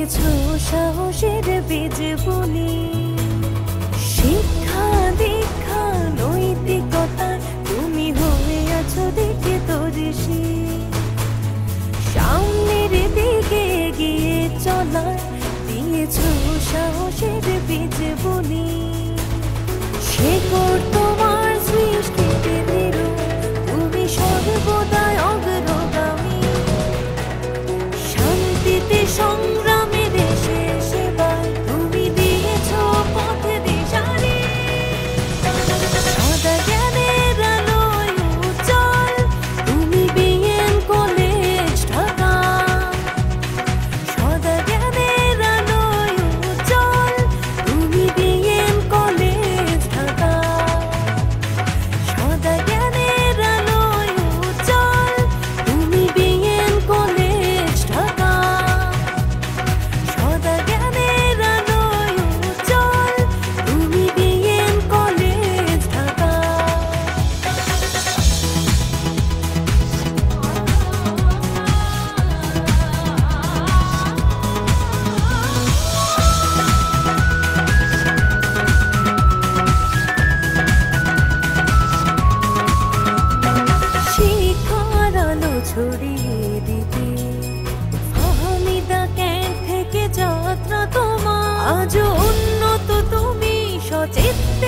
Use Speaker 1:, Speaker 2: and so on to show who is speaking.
Speaker 1: দিয়েছো সাহসের বীজ বুনি। শিক্ষা দীক্ষা নৈতিকতা তুমি হয়ে আছো দেখে তো ঋষি। সামনের দিকে এগিয়ে চলার দিয়েছো সাহসের বীজ বুনি। শেকড় তোমার সৃষ্টিতে দৃঢ়, তুমি সর্বদাই অগ্রগামী। শান্তিতে সংগ্রামে দেশের সেবায় তুমি দিয়েছো পথ দিশারি। সদা জ্ঞানের আলোয় উজ্জ্বল তুমি বিএন কলেজ ঢাকা। সদা জ্ঞানের আলোয় উজ্জ্বল তুমি বিএন কলেজ ঢাকা। সদা জ্ঞানের আলোয় উজ্জ্বল তুমি বিএন কলেজ ঢাকা। সদা জ্ঞানের আলোয় উজ্জ্বল তুমি বিএন কলেজ ঢাকা। শিক্ষার আলো ছড়িয়ে দিতে ফাহমিদা ক্যাম্প থেকে যাত্রা তোমার। আজ উন্নত তুমি সচেতন